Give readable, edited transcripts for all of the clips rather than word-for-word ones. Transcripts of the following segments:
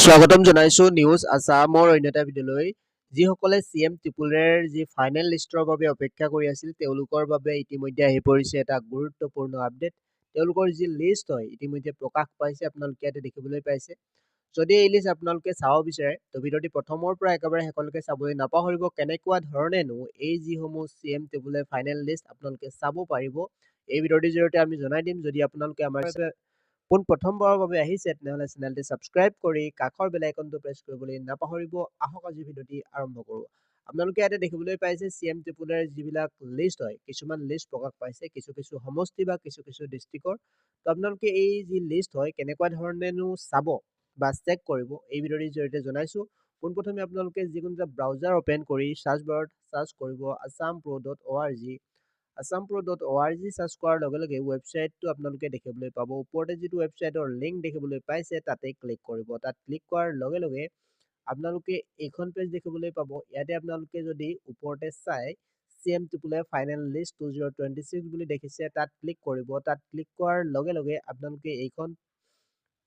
স্বাগতম জনাইছো নিউজ আসামৰ অন্য এটা ভিডিঅ'লৈ যিসকলে CM ত্ৰিপুৰাৰ যি ফাইনেল লিষ্টৰ বাবে অপেক্ষা কৰি আছিল তেওঁলোকৰ বাবে ইতিমধ্যে আহি পৰিছে এটা গুৰুত্বপূৰ্ণ আপডেট। তেওঁলোকৰ যি লিষ্ট হয় ইতিমধ্যে প্ৰকাশ পাইছে, আপোনালোকে ইয়াতে দেখিবলৈ পাইছে। যদি এই লিষ্ট আপোনালোকে চাব বিচাৰে তো ভিডিঅ'টি প্ৰথমৰ পৰা একেবাৰে শেষলৈকে চাবলৈ নাপাহৰিব। কেনেকুৱা ধৰণেনো এই যিসমূহ CM ত্ৰিপুৰাৰ ফাইনেল লিষ্ট আপোনালোকে চাব পাৰিব এই ভিডিঅ'টিৰ জৰিয়তে আমি জনাই দিম। যদি আপোনালোকে আমাৰ প্ৰথমবাৰৰ বাবে আহিছে তেনেহলে চেনেলটি সাবস্ক্ৰাইব কৰি কাষৰ বেল আইকনটো প্ৰেছ কৰিবলৈ নাপাহৰিব। আহক আজি ভিডিঅ'টি আৰম্ভ কৰোঁ। আপোনালোকে ইয়াতে দেখিবলৈ পাইছে CM ত্ৰিপুৰাৰ যিবিলাক লিষ্ট হয়, কিছুমান লিষ্ট প্ৰকাশ পাইছে কিছু সমষ্টি বা কিছু ডিষ্ট্ৰিক্টৰ। তো আপোনালোকে এই যি লিষ্ট হয় কেনেকুৱা ধৰণেনো চাব বা চেক কৰিব এই ভিডিঅ'টিৰ জৰিয়তে জনাইছো। পোনপ্ৰথমে আপোনালোকে যিকোনো এটা ব্ৰাউজাৰ ওপেন কৰি সাৰ্চ বাৰত সাৰ্চ কৰিব assampro.org। assampro.org সাৰ্চ কৰাৰ লগে লগে ৱেবছাইটটো আপোনালোকে দেখিবলৈ পাব। ওপৰতে যিটো ৱেবছাইটৰ লিংক দেখিবলৈ পাইছে তাতে ক্লিক কৰিব। তাত ক্লিক কৰাৰ লগে লগে আপোনালোকে এইখন পেজ দেখিবলৈ পাব। ইয়াতে আপোনালোকে যদি ওপৰতে চাই CM ত্ৰিপুৰা ফাইনেল লিষ্ট 2026 বুলি দেখিছে তাত ক্লিক কৰিব। তাত ক্লিক কৰাৰ লগে লগে আপোনালোকে এইখন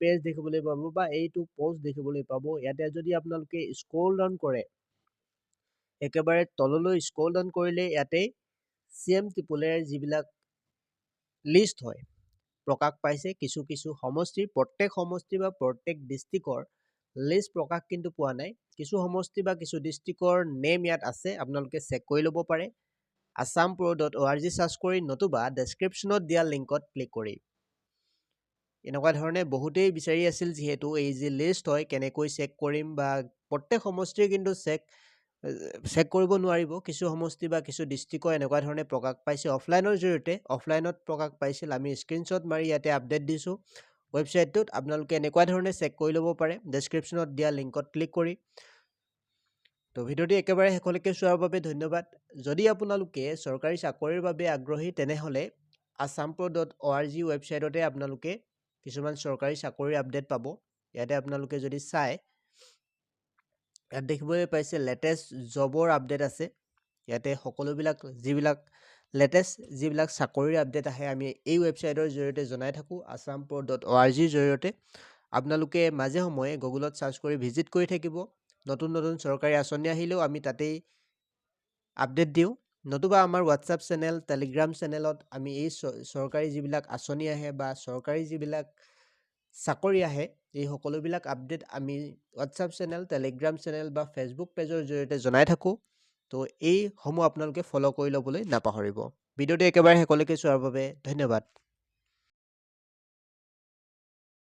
পেজ দেখিবলৈ পাব বা এইটো পোষ্ট দেখিবলৈ পাব। ইয়াতে যদি আপোনালোকে স্ক্ৰল ডাউন কৰে, একেবাৰে তললৈ স্ক্ৰল ডাউন কৰিলে ইয়াতে CM ত্ৰিপুৰাৰ যিবিলাক লিষ্ট হয় প্ৰকাশ পাইছে কিছু সমষ্টিৰ, প্ৰত্যেক সমষ্টি বা প্ৰত্যেক ডিষ্ট্ৰিক্টৰ লিষ্ট প্ৰকাশ কিন্তু পোৱা নাই। কিছু সমষ্টি বা কিছু ডিষ্ট্ৰিক্টৰ নেম ইয়াত আছে, আপোনালোকে চেক কৰি ল'ব পাৰে assampro.org সাৰ্চ কৰি, নতুবা ডেছক্ৰিপশ্যনত দিয়া লিংকত ক্লিক কৰি। এনেকুৱা ধৰণে বহুতেই বিচাৰি আছিল যিহেতু এই যি লিষ্ট হয় কেনেকৈ চেক কৰিম বা প্ৰত্যেক সমষ্টিৰ কিন্তু চেক কৰিব নোৱাৰিব। কিছু সমষ্টি বা কিছু ডিষ্ট্ৰিক্টৰ এনেকুৱা ধৰণে প্ৰকাশ পাইছে অফলাইনৰ জৰিয়তে। অফলাইনত প্ৰকাশ পাইছিল, আমি স্ক্ৰীনশ্বট মাৰি ইয়াতে আপডেট দিছোঁ ৱেবছাইটটোত। আপোনালোকে এনেকুৱা ধৰণে চেক কৰি ল'ব পাৰে ডেছক্ৰিপশ্যনত দিয়া লিংকত ক্লিক কৰি। তো ভিডিঅ'টি একেবাৰে শেষলৈকে চোৱাৰ বাবে ধন্যবাদ। যদি আপোনালোকে চৰকাৰী চাকৰিৰ বাবে আগ্ৰহী তেনেহ'লে assampro.org ৱেবছাইটতে আপোনালোকে কিছুমান চৰকাৰী চাকৰিৰ আপডেট পাব। ইয়াতে আপোনালোকে যদি চাই ইয়াত দেখিবলৈ পাইছে লেটেষ্ট জবৰ আপডেট আছে। ইয়াতে সকলোবিলাক যিবিলাক লেটেষ্ট যিবিলাক চাকৰিৰ আপডেট আহে আমি এই ৱেবছাইটৰ জৰিয়তে জনাই থাকোঁ assampro.org জৰিয়তে। আপোনালোকে মাজে সময়ে গুগলত সাৰ্চ কৰি ভিজিট কৰি থাকিব। নতুন চৰকাৰী আঁচনি আহিলেও আমি তাতেই আপডেট দিওঁ, নতুবা আমাৰ হোৱাটছআপ চেনেল টেলিগ্ৰাম চেনেলত আমি এই চৰকাৰী যিবিলাক আঁচনি আহে বা চৰকাৰী যিবিলাক চাকৰি আহে এই সকলোবিলাক আপডেট আমি হোৱাটছআপ চেনেল টেলিগ্ৰাম চেনেল বা ফেচবুক পেজৰ জৰিয়তে জনাই থাকোঁ। তো এইসমূহ আপোনালোকে ফ'ল' কৰি ল'বলৈ নাপাহৰিব। ভিডিঅ'টো একেবাৰে শেষলৈকে চোৱাৰ বাবে ধন্যবাদ।